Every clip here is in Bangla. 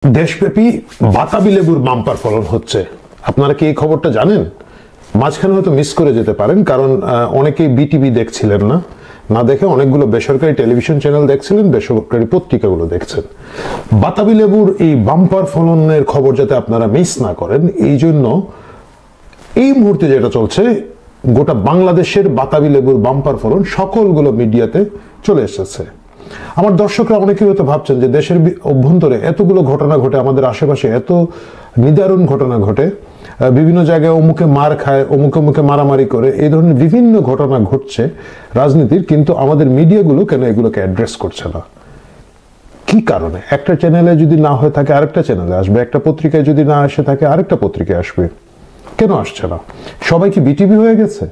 দেশব্যাপী বাতাবি লেবুর বাম্পার ফলন হচ্ছে। আপনারা কি এই খবরটা জানেন? মাঝখানে হয়তো মিস করে যেতে পারেন, কারণ অনেকেই বিটিভি দেখছিলেন না দেখে অনেকগুলো বেসরকারি টেলিভিশন চ্যানেল দেখছিলেন, বেসরকারি পত্রিকাগুলো দেখছেন। বাতাবি লেবুর এই বাম্পার ফলনের খবর যাতে আপনারা মিস না করেন, এই জন্য এই মুহূর্তে যেটা চলছে, গোটা বাংলাদেশের বাতাবি লেবুর বাম্পার ফলন সকলগুলো মিডিয়াতে চলে এসেছে। আমার দর্শকরা অনেকেই হয়তো ভাবছেন যে দেশের অভ্যন্তরে এতগুলো ঘটনা ঘটে, আমাদের আশেপাশে এত নিদারুণ ঘটনা ঘটে, বিভিন্ন জায়গায় অমুকে মার খায়, অমুকে মারামারি করে, এই ধরনের বিভিন্ন ঘটনা ঘটছে রাজনীতির, কিন্তু আমাদের মিডিয়াগুলো কেন এগুলোকে অ্যাড্রেস করছে না? কি কারণে? একটা চ্যানেলে যদি না হয়ে থাকে আরেকটা চ্যানেলে আসবে, একটা পত্রিকায় যদি না এসে থাকে আরেকটা পত্রিকায় আসবে, কেন আসছে না? সবাই কি বিটিভি হয়ে গেছে?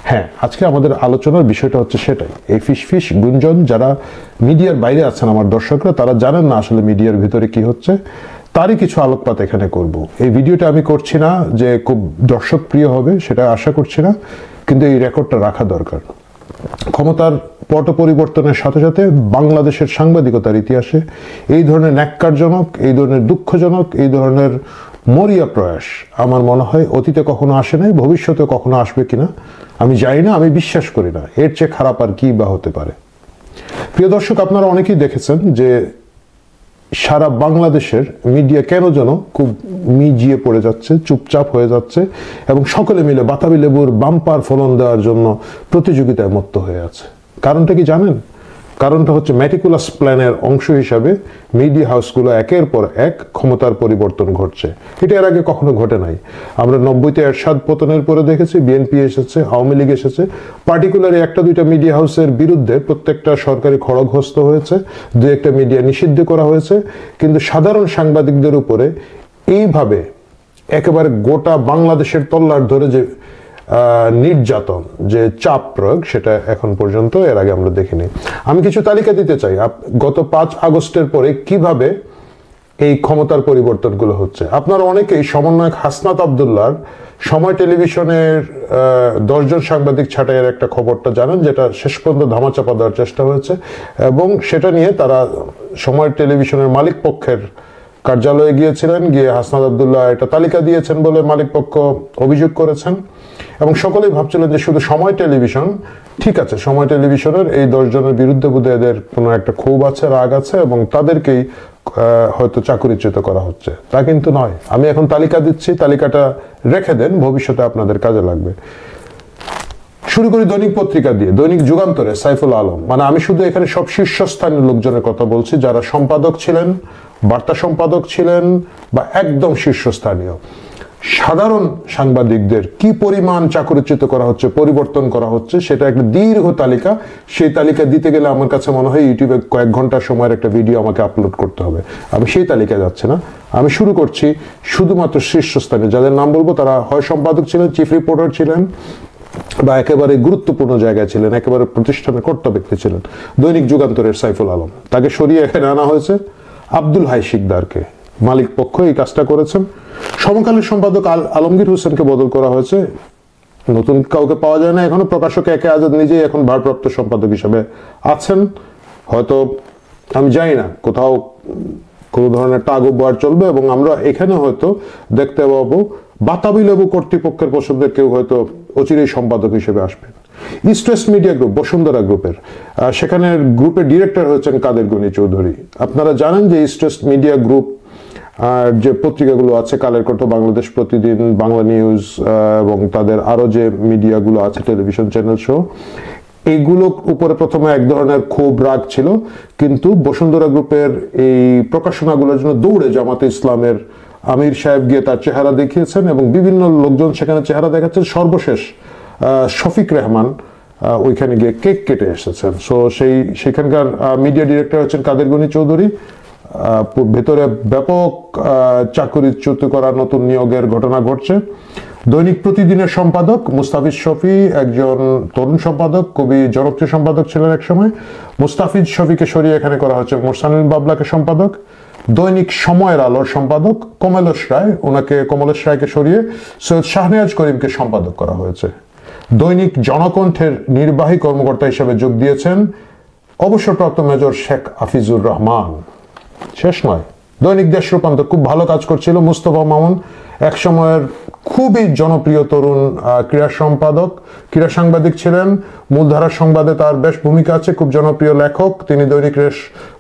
হ্যাঁ, আজকে আমাদের আলোচনার বিষয়টা হচ্ছে সেটাই। এই ফিস গুঞ্জন, যারা মিডিয়ার বাইরে আছেন আমার দর্শকরা, তারা জানেন না আসলে মিডিয়ার ভিতরে কি হচ্ছে, তারই কিছু আলোকপাত এখানে করব। এই ভিডিওটা আমি করছি না যে খুব দর্শক প্রিয় হবে, সেটা আশা করছি না, কিন্তু এই রেকর্ডটা রাখা দরকার। ক্ষমতার পট পরিবর্তনের সাথে সাথে বাংলাদেশের সাংবাদিকতার ইতিহাসে এই ধরনের ন্যাক্কারজনক, এই ধরনের দুঃখজনক, এই ধরনের মরিয়া প্রয়াস আমার মনে হয় অতীতে কখনো আসে নাই, ভবিষ্যতে কখনো আসবে কিনা আমি জানি না, আমি বিশ্বাস করি না। এর চেয়ে খারাপ আর কি বা হতে পারে? প্রিয় দর্শক, আপনারা অনেকেই দেখেছেন যে সারা বাংলাদেশের মিডিয়া কেন যেন খুব মিজিয়ে পড়ে যাচ্ছে, চুপচাপ হয়ে যাচ্ছে, এবং সকলে মিলে বাতাবি লেবুর বাম্পার ফলন দেওয়ার জন্য প্রতিযোগিতায় মত্ত হয়ে আছে। কারণটা কি জানেন? কারণটা হচ্ছে ম্যাটিকুলাস প্ল্যানের অংশ হিসাবে মিডিয়া হাউসগুলো একের পর এক ক্ষমতার পরিবর্তন ঘটছে। এটা এর আগে কখনো ঘটে নাই। আমরা 90-তে এরশাদ পতনের পরে দেখেছি, বিএনপি এসেছে, আওয়ামী লীগ এসেছে, পার্টিকুলারলি একটা দুইটা মিডিয়া হাউসের বিরুদ্ধে প্রত্যেকটা সরকারি খড়গহস্ত হয়েছে, দু একটা মিডিয়া নিষিদ্ধ করা হয়েছে, কিন্তু সাধারণ সাংবাদিকদের উপরে এইভাবে একেবারে গোটা বাংলাদেশের তল্লাট ধরে যে নির্যাতন, যে চাপ প্রয়োগ, সেটা এখন পর্যন্ত এর আগে আমরা দেখিনি। আমি কিছু তালিকা দিতে চাই গত 5 আগস্টের পরে কিভাবে এই ক্ষমতার পরিবর্তনগুলো হচ্ছে। আপনারা অনেকেই সমন্বয়ক হাসনাত আব্দুল্লাহর সময় টেলিভিশনের 10 জন সাংবাদিক ছাঁটাইয়ের একটা খবরটা জানেন, যেটা শেষ পর্যন্ত ধামাচাপা দেওয়ার চেষ্টা হয়েছে, এবং সেটা নিয়ে তারা সময় টেলিভিশনের মালিক পক্ষের কার্যালয়ে গিয়েছিলেন, গিয়ে হাসনাত আব্দুল্লাহ এটা তালিকা দিয়েছেন বলে মালিক পক্ষ অভিযোগ করেছেন, এবং সকলেই ভাবছিলেন যে শুধু সময় টেলিভিশন, ঠিক আছে, সময় টেলিভিশনের এই 10 জনের বিরুদ্ধে বোধহয় এদের কোনো একটা ক্ষোভ আছে, রাগ আছে, এবং তাদেরকেই হয়তো চাকরিচ্যুত করা হচ্ছে। তা কিন্তু নয়। আমি এখন তালিকা দিচ্ছি, তালিকাটা রেখে দেন, ভবিষ্যতে আপনাদের কাজে লাগবে। শুরু করি দৈনিক পত্রিকা দিয়ে। দৈনিক যুগান্তরে সাইফুল আলম, মানে আমি শুধু এখানে সব শীর্ষস্থানীয় লোকজনের কথা বলছি, যারা সম্পাদক ছিলেন, বার্তা সম্পাদক ছিলেন, বা একদম শীর্ষস্থানীয় সাধারণ সাংবাদিকদের কি পরিমাণ চাকরিচ্যুত করা হচ্ছে, পরিবর্তন করা হচ্ছে, সেটা একটা দীর্ঘ তালিকা। সেই তালিকা দিতে গেলে আমার কাছে মনে হয় ইউটিউবে কয়েক ঘন্টা সময়ের একটা ভিডিও আমাকে আপলোড করতে হবে। আমি সেই তালিকায় যাচ্ছি না। আমি শুরু করছি শুধুমাত্র শীর্ষস্থানীয় যাদের নাম বলবো, তারা হয় সম্পাদক ছিলেন, চিফ রিপোর্টার ছিলেন, বা একেবারে গুরুত্বপূর্ণ জায়গায় ছিলেন, একেবারে প্রতিষ্ঠানের কর্তা ব্যক্তি ছিলেন। দৈনিক যুগান্তরের সাইফুল আলম, তাকে সরিয়ে এখানে আনা হয়েছে। আব্দুল হাই শিকদারকে, মালিক পক্ষ এই কাজটা করেছেন। সমকালীন সম্পাদক আলমগীর হোসেনকে বদল করা হয়েছে। নতুন কাউকে পাওয়া যায় না এখনো। প্রকাশক একে আজাদ নিজেই এখন ভারপ্রাপ্ত সম্পাদক হিসেবে আছেন। হয়তো আমি জানি না কোথাও কোনো ধরনের টাগোবার চলবে, এবং আমরা এখানে হয়তো দেখতে পাবো বাতাবি লেবু কর্তৃপক্ষের পছন্দের কেউ হয়তো অচিরেই সম্পাদক হিসেবে আসবেন। East West media group, Bashundhara গ্রুপের, সেখানে গ্রুপের ডিরেক্টর হচ্ছেন কাদের গনি চৌধুরী। আপনারা জানেন যে ইস্ট ওয়েস্ট মিডিয়া গ্রুপ আর যে পত্রিকাগুলো আছে, কালের কণ্ঠ, বাংলাদেশ প্রতিদিন, বাংলা নিউজ, এবং তাদের আরো যে মিডিয়াগুলো আছে, টেলিভিশন চ্যানেল শো, এইগুলোর উপরে প্রথমে এক ধরনের খুব রাগ ছিল, কিন্তু বসুন্ধরা গ্রুপের এই প্রকাশনাগুলোর জন্য দৌড়ে জামাতে ইসলামের আমির সাহেব গিয়ে তার চেহারা দেখিয়েছেন, এবং বিভিন্ন লোকজন সেখানে চেহারা দেখাচ্ছেন। সর্বশেষ শফিক রেহমান ওইখানে গিয়ে কেক কেটে এসেছেন। সো সেখানকার মিডিয়া ডিরেক্টর হচ্ছেন কাদের গনি চৌধুরী। ভেতরে ব্যাপক চাকরিচ্যুত করা নতুন নিয়োগের ঘটনা ঘটছে। দৈনিক প্রতিদিনের সম্পাদক মুস্তাফিজ শফি, একজন তরুণ সম্পাদক, খুবই জনপ্রিয় সম্পাদক ছিলেন এক সময়। মুস্তাফিজ শফিকে সরিয়ে এখানে করা হচ্ছে মোরসানুল বাবলাকে সম্পাদক। দৈনিক সময়ের আলোর সম্পাদক কমলেশ রায়, ওনাকে কমলেশ রায়কে সরিয়ে সৈয়দ শাহনেওয়াজ করিমকে সম্পাদক করা হয়েছে। দৈনিক জনকণ্ঠের নির্বাহী কর্মকর্তা হিসেবে যোগ দিয়েছেন অবসরপ্রাপ্ত মেজর শেখ হাফিজুর রহমান। শেষ নয়, দৈনিক দেশ রূপান্তর খুব ভালো কাজ করছিল। মুস্তফা মামুন এক সময়ের খুবই জনপ্রিয় তরুণ ক্রীড়া সাংবাদিক ছিলেন। মূলধারার সংবাদে তার বেশ ভূমিকা আছে, খুব জনপ্রিয় লেখক তিনি। দৈনিক দেশ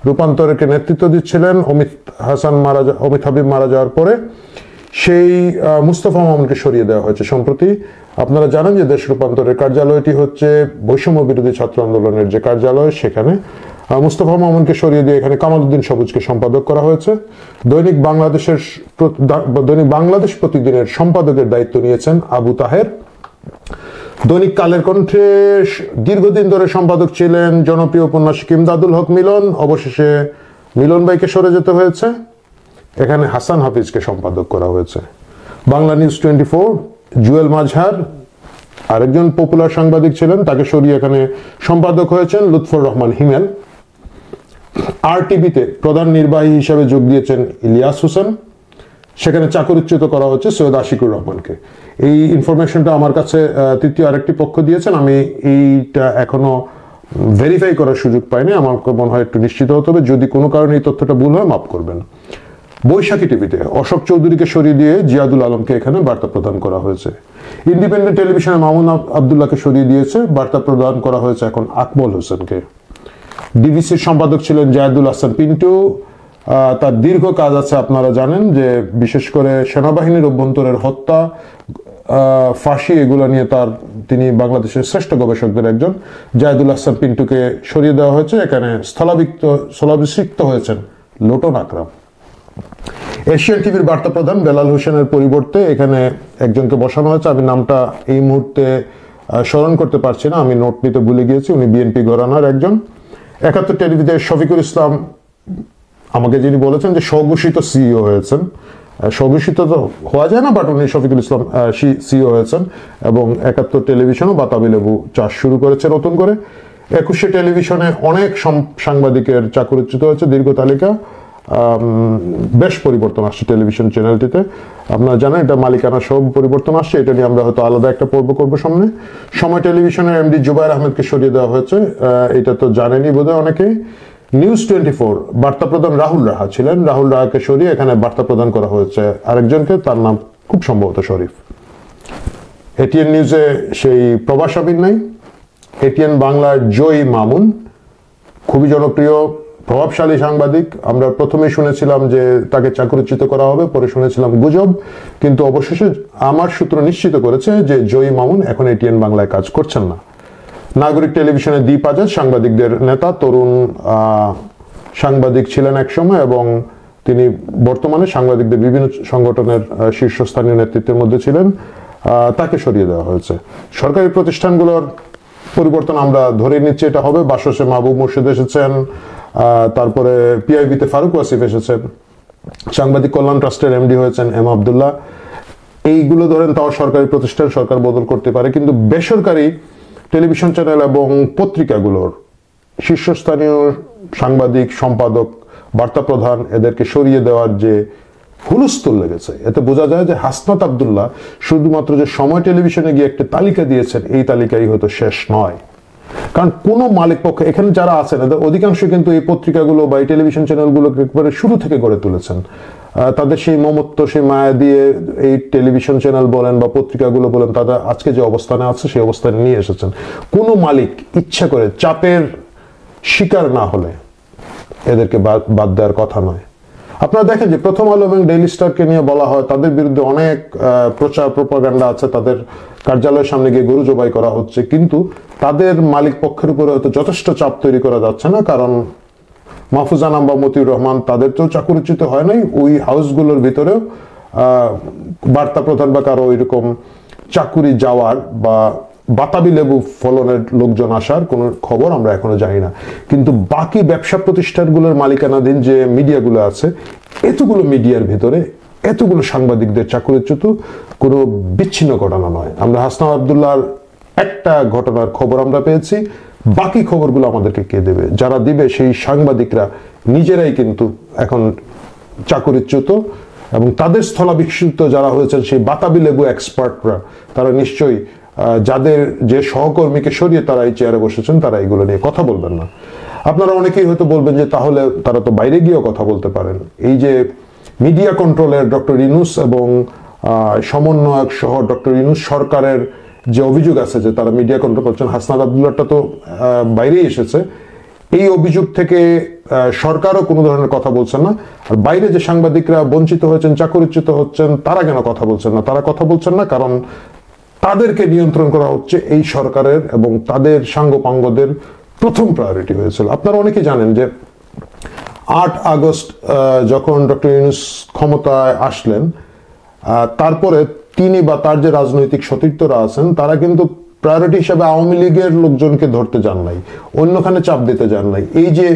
রূপান্তরকে নেতৃত্ব দিচ্ছিলেন। অমিত হাবিব মারা যাওয়ার পরে সেই মুস্তফা মামুনকে সরিয়ে দেওয়া হয়েছে সম্প্রতি। আপনারা জানেন যে দেশ রূপান্তরের কার্যালয়টি হচ্ছে বৈষম্য বিরোধী ছাত্র আন্দোলনের যে কার্যালয়, সেখানে মুস্তফা মামুনকে সরিয়ে দিয়ে এখানে কামাল উদ্দিন সবুজকে সম্পাদক করা হয়েছে। দৈনিক বাংলাদেশ প্রতিদিনের সম্পাদকের দায়িত্ব নিয়েছেন আবু তাহের। দৈনিক কালের কণ্ঠে দীর্ঘদিন ধরে সম্পাদক ছিলেন জনপ্রিয় উপন্যাসিক ইমদাদুল হক মিলন। অবশেষে মিলন ভাইকে সরে যেতে হয়েছে, এখানে হাসান হাফিজকে সম্পাদক করা হয়েছে। বাংলা নিউজ 24 জুয়েল মাজহার আরেকজন পপুলার সাংবাদিক ছিলেন, তাকে সরিয়ে এখানে সম্পাদক হয়েছেন লুৎফর রহমান হিমেল। RTVতে প্রধান নির্বাহী হিসেবে যোগ দিয়েছেন ইলিয়াস হোসেন, সেখানে চাকরিচ্যুত করা হচ্ছে সৈয়দ আশিকুর রহমানকে। এই ইনফরমেশনটা আমার কাছে তৃতীয় আরেকটি পক্ষ দিয়েছেন, আমি এইটা এখনো ভেরিফাই করার সুযোগ পাইনি, আমার মনে হয় একটু নিশ্চিত হতে হবে। যদি কোনো কারণে এই তথ্যটা ভুল হয় মাফ করবেন। বৈশাখী টিভিতে অশোক চৌধুরীকে সরিয়ে দিয়ে জিয়াদুল আলমকে এখানে বার্তা প্রদান করা হয়েছে। ইন্ডিপেন্ডেন্ট টেলিভিশনে মামুন আবদুল্লাহকে সরিয়ে দিয়েছে, বার্তা প্রদান করা হয়েছে এখন আকমল হোসেনকে। ডিবিসির সম্পাদক ছিলেন জায়েদুল হাসান পিন্টু, তার দীর্ঘ কাজ আছে, আপনারা জানেন যে বিশেষ করে সেনাবাহিনীর অভ্যন্তরের হত্যা, ফাঁসি, এগুলো নিয়ে তিনি বাংলাদেশের শ্রেষ্ঠ গবেষকদের একজন। জায়েদুল হাসান পিন্টুকে সরিয়ে দেওয়া হয়েছে, এখানে স্থলাভিষিক্ত হয়েছেন লোটন আকরাম। এশিয়ান টিভির বার্তা প্রধান বেলাল হোসেনের পরিবর্তে এখানে একজনকে বসানো হয়েছে, আমি নামটা এই মুহূর্তে স্মরণ করতে পারছি না, আমি নোট নিতে ভুলে গিয়েছি, উনি বিএনপি ঘরানার একজন। 71 টেলিভিশনে শফিকুল ইসলাম আমাকে যিনি বলেছেন যে স্বঘোষিত সিইও হয়েছেন, স্বঘোষিত তো হওয়া যায় না, বাট উনি শফিকুল ইসলাম সিইও হয়েছেন এবং 71 টেলিভিশনও বাতাবি লেবু চাষ শুরু করেছে নতুন করে। 21 টেলিভিশনে অনেক সাংবাদিকের চাকরিচ্যুত হয়েছে, দীর্ঘ তালিকা, বেশ পরিবর্তন আসছে টেলিভিশন চ্যানেলটিতে। আপনারা জানেন এটা মালিকানা সব পরিবর্তন আসছে, এটা নিয়ে আমরা হয়তো আলাদা একটা পর্ব করবো সামনে। সময় টেলিভিশনের এমডি জুবাইর আহমেদকে সরিয়ে দেওয়া হয়েছে, এটা তো জানেনই বোধহয় অনেকেই। নিউজ 24 বার্তা প্রধান রাহুল রাহা ছিলেন, রাহুল রাহাকে সরিয়ে এখানে বার্তা প্রদান করা হয়েছে আরেকজনকে, তার নাম খুব সম্ভবত শরীফ। এটিএন নিউজে সেই প্রবাস আবির নাই। এটিএন বাংলার জয়ী মামুন খুবই জনপ্রিয় প্রভাবশালী সাংবাদিক, আমরা প্রথমেই শুনেছিলাম যে তাকে চাকরিচ্যুত করা হবে, পরে শুনেছিলাম গুজব, কিন্তু অবশেষে আমার সূত্র নিশ্চিত করেছে যে জয়ী মামুন এখন এটিএন বাংলায় কাজ করছেন না। নাগরিক টেলিভিশনে দীপ আজাদ সাংবাদিকদের নেতা, তরুণ সাংবাদিক ছিলেন একসময় এবং তিনি বর্তমানে সাংবাদিকদের বিভিন্ন সংগঠনের শীর্ষস্থানীয় নেতৃত্বের মধ্যে ছিলেন, তাকে সরিয়ে দেওয়া হয়েছে। সরকারি প্রতিষ্ঠানগুলোর পরিবর্তন আমরা ধরে নিচ্ছি এটা হবে। বাসসে মাহবুব মুর্শিদ এসেছেন, তারপরে পিআইবিতে ফারুক ওয়াসিফ এসেছেন, সাংবাদিক কল্যাণ ট্রাস্টের এমডি হয়েছেন এম আবদুল্লাহ। এইগুলো ধরেন তাও সরকারি প্রতিষ্ঠান, সরকার বদল করতে পারে, কিন্তু বেসরকারি টেলিভিশন চ্যানেল এবং পত্রিকাগুলোর শীর্ষস্থানীয় সাংবাদিক, সম্পাদক, বার্তা প্রধান এদেরকে সরিয়ে দেওয়ার যে হুলস্থুল লেগেছে, এতে বোঝা যায় যে হাসনাত আবদুল্লাহ শুধুমাত্র যে সময় টেলিভিশনে গিয়ে একটা তালিকা দিয়েছেন, এই তালিকাই হয়তো শেষ নয়। কারণ কোনো মালিক পক্ষ এখানে যারা আছেন এদের অধিকাংশ কিন্তু এই পত্রিকাগুলো বা এই টেলিভিশন চ্যানেলগুলোকে একেবারে শুরু থেকে গড়ে তুলেছেন, তাদের সেই মমত্ব, সেই মায়া দিয়ে এই টেলিভিশন চ্যানেল বলেন বা পত্রিকাগুলো বলেন, তারা আজকে যে অবস্থানে আছে সেই অবস্থানে নিয়ে এসেছেন। কোনো মালিক ইচ্ছা করে চাপের শিকার না হলে এদেরকে বাদ দেওয়ার কথা নয়। আপনারা দেখেন যে প্রথম আলো এবং ডেইলি স্টারকে নিয়ে বলা হয় তাদের বিরুদ্ধে অনেক প্রচার প্রপাগান্ডা আছে, তাদের কার্যালয়ের সামনে গিয়ে গরু জবাই করা হচ্ছে, কিন্তু তাদের মালিক পক্ষের উপরে হয়তো যথেষ্ট চাপ তৈরি করা যাচ্ছে না, কারণ মাহফুজ আনাম বা মতিউর রহমান তাদের তো চাকরিচ্যুত হয় নাই, ওই হাউসগুলোর ভিতরেও বার্তা প্রধান বা কারো এরকম চাকুরি যাওয়ার বা বাতাবি লেবু ফলনের লোকজন আসার কোনো খবর আমরা এখনো জানি না। কিন্তু বাকি ব্যবসা প্রতিষ্ঠানগুলোর মালিকানাধীন যে মিডিয়াগুলো আছে, এতগুলো মিডিয়ার ভিতরে এতগুলো সাংবাদিকদের চাকরিচ্যুত কোনো বিচ্ছিন্ন ঘটনা নয়। আমরা হাসনাত আবদুল্লাহর একটা ঘটনার খবর আমরা পেয়েছি, বাকি খবরগুলো আমাদেরকে কে দেবে? যারা দিবে সেই সাংবাদিকরা নিজেরাই কিন্তু এখন চাকরিচ্যুত, এবং তাদের স্থলাভিষিক্ত যারা হয়েছেন সেই বাতাবি লেবু এক্সপার্টরা, তারা নিশ্চয়ই যাদের যে সহকর্মীকে সরিয়ে তারা এই চেয়ারে বসেছেন তারা এগুলো নিয়ে কথা বলবেন না। আপনারা অনেকেই হয়তো বলবেন যে তাহলে তারা তো বাইরে গিয়েও কথা বলতে পারেন। এই যে মিডিয়া কন্ট্রোলের ডক্টর ইউনূস এবং সমন্বয়ক সহ ডক্টর ইউনূস সরকারের যে অভিযোগ আছে যে তারা মিডিয়া কন্ট্রোল করছেন, হাসনাত আব্দুল্লাহটা তো বাইরেই এসেছে, এই অভিযোগ থেকে সরকারও কোনো ধরনের কথা বলছেন না। আর বাইরে যে সাংবাদিকরা বঞ্চিত হয়েছেন, চাকরিচ্যুত হচ্ছেন, তারা কেন কথা বলছেন না? তারা কথা বলছেন না কারণ তাদেরকে নিয়ন্ত্রণ করা হচ্ছে এই সরকারের এবং তাদের সাঙ্গপাঙ্গদের প্রথম প্রায়োরিটি হয়েছিল। আপনারা অনেকে জানেন যে 8 আগস্ট যখন ডক্টর ইউনূস ক্ষমতায় আসলেন, তারপরে তিনি বা তার যে রাজনৈতিক সতীর্থরা আছেন তারা কিন্তু প্রায়োরিটি হিসেবে আওয়ামী লীগের লোকজনকে ধরতে যান নাই, অন্যখানে চাপ দিতে যান নাই। এই যে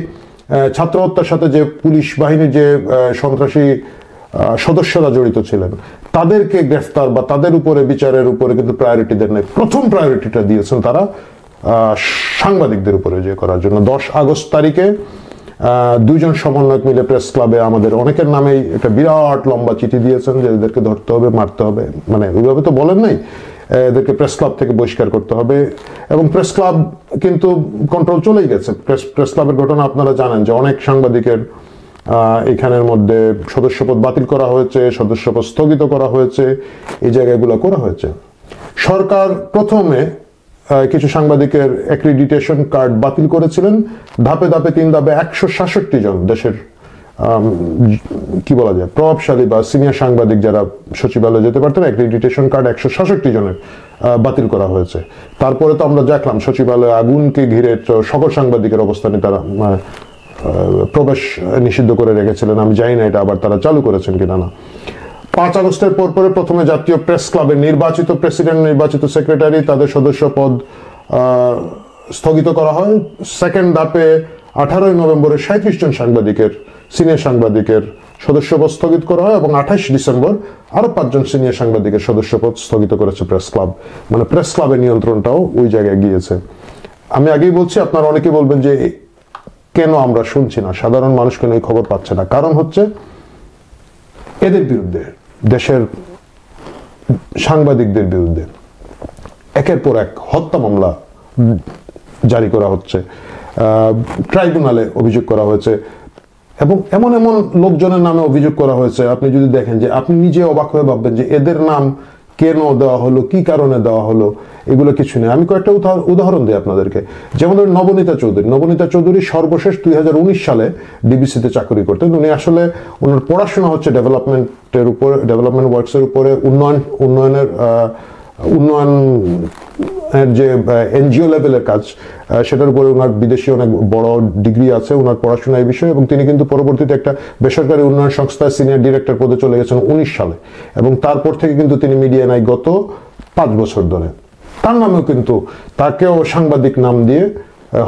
ছাত্র হত্যার সাথে যে পুলিশ বাহিনীর যে সন্ত্রাসী সদস্যরা জড়িত ছিলেন তাদেরকে গ্রেফতার বা তাদের উপরে বিচারের উপরে কিন্তু প্রায়োরিটি দেন নাই। প্রথম প্রায়োরিটিটা দিয়েছেন তারা সাংবাদিকদের উপরে যে করার জন্য। 10 আগস্ট তারিখে দুইজন সমন্বয়ক মিলে প্রেস ক্লাবে আমাদের অনেকের নামেই একটা বিরাট লম্বা চিঠি দিয়েছেন যে এদেরকে ধরতে হবে, মারতে হবে, মানে ওইভাবে তো বলেন নাই, এদেরকে প্রেস ক্লাব থেকে বহিষ্কার করতে হবে। এবং প্রেস ক্লাব কিন্তু কন্ট্রোল চলেই গেছে। প্রেস ক্লাবের ঘটনা আপনারা জানেন যে অনেক সাংবাদিকের এখানের মধ্যে সদস্যপদ বাতিল করা হয়েছে, সদস্যপদ স্থগিত করা হয়েছে, এই জায়গাগুলো করা হয়েছে। সরকার প্রথমে কিছু সাংবাদিকের অ্যাক্রিডিটেশন কার্ড বাতিল করেছিলেন, ধাপে ধাপে 3 ধাপে 166 জন দেশের কি বলা যায় প্রভাবশালী বা সিনিয়র সাংবাদিক যারা সচিবালয়ে যেতে পারতেন, অ্যাক্রিডিটেশন কার্ড 166 জনের বাতিল করা হয়েছে। তারপরে তো আমরা দেখলাম সচিবালয়ে আগুনকে ঘিরে সকল সাংবাদিকের অবস্থানে তারা প্রবেশ নিষিদ্ধ করে রেখেছিলেন। আমি জানি না এটা আবার তারা চালু করেছেন কিনা। না, 5 আগস্টের পরে প্রথমে জাতীয় প্রেস ক্লাবের নির্বাচিত প্রেসিডেন্ট, নির্বাচিত সেক্রেটারি, তাদের সদস্য পদ স্থগিত করা হয়। সেকেন্ড ধাপে 18 নভেম্বরে 37 জন সাংবাদিকের, সিনিয়র সাংবাদিকের সদস্যপদ স্থগিত করা হয় এবং 28 ডিসেম্বর আরো 5 জন সিনিয়র সাংবাদিকের সদস্যপদ স্থগিত করেছে প্রেস ক্লাব। মানে প্রেস ক্লাবের নিয়ন্ত্রণটাও ওই জায়গায় গিয়েছে। আমি আগেই বলছি, আপনারা অনেকে বলবেন যে কেন আমরা শুনছি না, সাধারণ মানুষ কেন এই খবর পাচ্ছে না। কারণ হচ্ছে এদের বিরুদ্ধে, দেশের সাংবাদিকদের বিরুদ্ধে একের পর এক হত্যা মামলা জারি করা হচ্ছে, ট্রাইব্যুনালে অভিযোগ করা হয়েছে এবং এমন এমন লোকজনের নামে অভিযোগ করা হয়েছে আপনি যদি দেখেন যে আপনি নিজে অবাক হয়ে ভাববেন যে এদের নাম কেন দেওয়া হলো, কি কারণে দেওয়া হলো, এগুলো কিছু নেই। আমি কয়েকটা উদাহরণ দিই আপনাদেরকে। যেমন ধরুন নবনীতা চৌধুরী সর্বশেষ 2019 সালে ডিবিসিতে চাকরি করতেন। উনি আসলে ওনার পড়াশোনা হচ্ছে ডেভেলপমেন্টের উপরে, ডেভেলপমেন্ট ওয়ার্কসের উপরে, উন্নয়নের যে এনজিও লেভেলের কাজ, সেটার উপরে ওনার বিদেশি অনেক বড় ডিগ্রি আছে, ওনার পড়াশোনা এই বিষয়ে। এবং তিনি কিন্তু পরবর্তীতে একটা বেসরকারি উন্নয়ন সংস্থায় সিনিয়র ডিরেক্টর পদে চলে গেছেন 19 সালে এবং তারপর থেকে কিন্তু তিনি মিডিয়া নাই গত 5 বছর ধরে। তার নামেও কিন্তু তাকেও সাংবাদিক নাম দিয়ে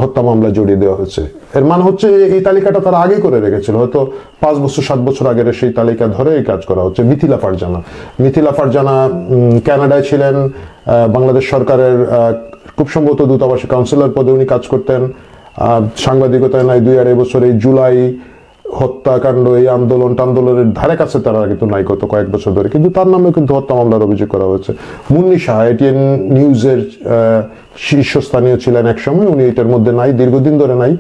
হত্যা মামলা জড়িয়ে দেওয়া হয়েছে। এর মানে হচ্ছে এই তালিকাটা তারা আগে করে রেখেছিল, হয়তো 5 বছর 7 বছর আগের সেই তালিকা ধরে এই কাজ করা হচ্ছে। মিথিলা ফারজানা কানাডায় ছিলেন, বাংলাদেশ সরকারের খুব সম্ভবত দূতাবাসে কাউন্সিলর পদে উনি কাজ করতেন। সাংবাদিকতায় নাই 2-2.5 বছর। এই জুলাই হত্যাকাণ্ড, এই আন্দোলনের ধারে কাছে তারা কিন্তু নাই গত কয়েক বছর ধরে, কিন্তু তার নামে কিন্তু হত্যা মামলার অভিযোগ করা হয়েছে। মুন্নি শাহ এটিএন নিউজের শীর্ষস্থানীয় ছিলেন এক সময়, উনি এটার মধ্যে নাই, দীর্ঘদিন ধরে নাই,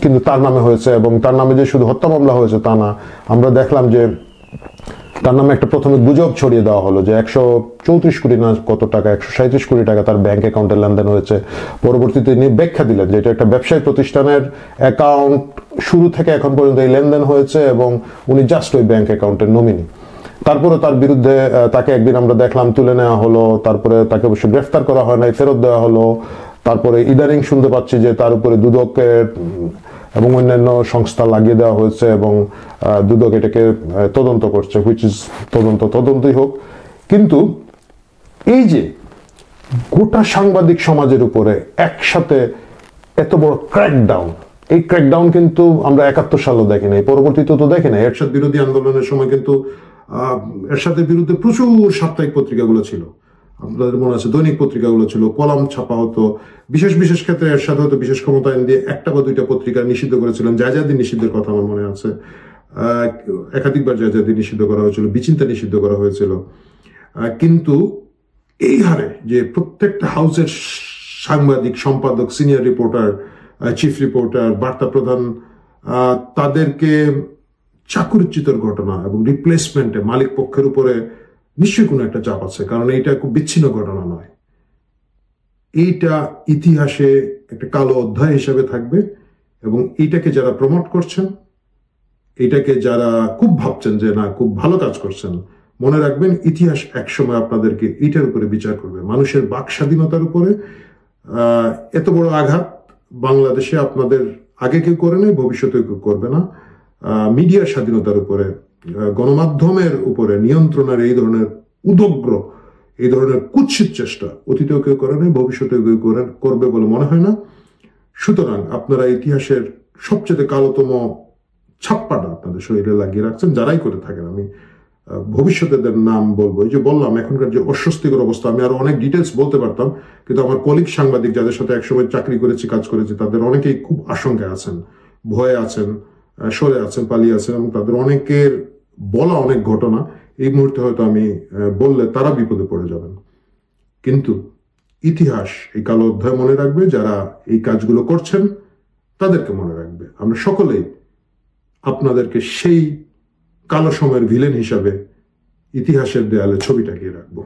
কিন্তু তার নামে হয়েছে। এবং তার নামে যে শুধু হত্যা মামলা হয়েছে তা না, আমরা দেখলাম যে তার নামে একটা প্রথমে গুজব ছড়িয়ে দেওয়া হলো যে 134 কোটি না কত টাকা, 137 কোটি টাকা তার ব্যাংক অ্যাকাউন্টে লেনদেন হয়েছে। পরবর্তীতে তিনি ব্যাখ্যা দিলেন যে এটা একটা ব্যবসায়ী প্রতিষ্ঠানের অ্যাকাউন্ট, শুরু থেকে এখন পর্যন্ত এই লেনদেন হয়েছে এবং উনি জাস্ট ওই ব্যাংক অ্যাকাউন্টের নমিনি। তারপরে তার বিরুদ্ধে তাকে একদিন আমরা দেখলাম তুলে নেওয়া হলো, তারপরে তাকে অবশ্য গ্রেফতার করা হয় নাই, ফেরত দেওয়া হলো। তারপরে ইদানিং শুনতে পাচ্ছি যে তার উপরে দুদকের এবং অন্যান্য সংস্থা লাগিয়ে দেওয়া হয়েছে এবং দুদক এটাকে তদন্ত করছে, হুইচ ইজ তদন্তই হোক। কিন্তু এই যে গোটা সাংবাদিক সমাজের উপরে একসাথে এত বড় ক্র্যাকডাউন, এই ক্র্যাকডাউন কিন্তু আমরা 71 সালেও দেখি নাই, পরবর্তীতে তো দেখি নাই। এরশাদ বিরোধী আন্দোলনের সময় কিন্তু এরশাদের বিরুদ্ধে প্রচুর সাপ্তাহিক পত্রিকাগুলো ছিল, আপনাদের মনে আছে, দৈনিক পত্রিকাগুলো ছিল, কলাম ছাপা হতো। বিশেষ ক্ষেত্রে এরশাদ হয়তো বিশেষ ক্ষমতায়ন দিয়ে 1টা বা 2টা পত্রিকা নিষিদ্ধ করেছিলেন। জায়জাদি নিষিদ্ধের কথা আমার মনে আছে, একাধিকবার জায়জাদি নিষিদ্ধ করা হয়েছিল, বিচিন্তা নিষিদ্ধ করা হয়েছিল। কিন্তু এই হারে যে প্রত্যেকটা হাউসের সাংবাদিক, সম্পাদক, সিনিয়র রিপোর্টার চিফ রিপোর্টার, বার্তা প্রধান, তাদেরকে চাকরিচ্যুতের ঘটনা এবং রিপ্লেসমেন্টে মালিক পক্ষের উপরে নিশ্চয়ই কোনো একটা চাপ আছে, কারণ এইটা খুব বিচ্ছিন্ন ঘটনা নয়। এইটা ইতিহাসে একটা কালো অধ্যায় হিসেবে থাকবে এবং এইটাকে যারা প্রমোট করছেন, এটাকে যারা খুব ভাবছেন যে না খুব ভালো কাজ করছেন, মনে রাখবেন ইতিহাস একসময় আপনাদেরকে এটার উপরে বিচার করবে। মানুষের বাক স্বাধীনতার উপরে এত বড় আঘাত বাংলাদেশে আপনাদের আগে কেউ করে নেই, ভবিষ্যতে কেউ করবে না। মিডিয়ার স্বাধীনতার উপরে, গণমাধ্যমের উপরে নিয়ন্ত্রণের এই ধরনের উদগ্র, এই ধরনের কুৎসিত চেষ্টা অতীতেও কেউ করে নেই, ভবিষ্যতেও কেউ করবে বলে মনে হয় না। সুতরাং আপনারা ইতিহাসের সবচেয়ে কালোতম ছাপ্পাটা আপনাদের শরীরে লাগিয়ে রাখছেন, যারাই করে থাকেন। আমি ভবিষ্যতেদের নাম বলবো, এই যে বললাম এখনকার যে অস্বস্তিকর অবস্থা, আমি আরো অনেক ডিটেলস বলতে পারতাম, কিন্তু আমার কলিগ সাংবাদিক যাদের সাথে একসময় চাকরি করেছি, কাজ করেছি, তাদের অনেকেই খুব আশঙ্কায় আছেন, ভয়ে আছেন, সরে আছেন, পালিয়ে আছেন, এবং তাদের অনেকের বলা অনেক ঘটনা এই মুহূর্তে হয়তো আমি বললে তারা বিপদে পড়ে যাবেন। কিন্তু ইতিহাস এই কালো অধ্যায় মনে রাখবে, যারা এই কাজগুলো করছেন তাদেরকে মনে রাখবে। আমরা সকলেই আপনাদেরকে সেই কালো সময়ের ভিলেন হিসাবে ইতিহাসের দেয়ালে ছবিটাকে রাখবো।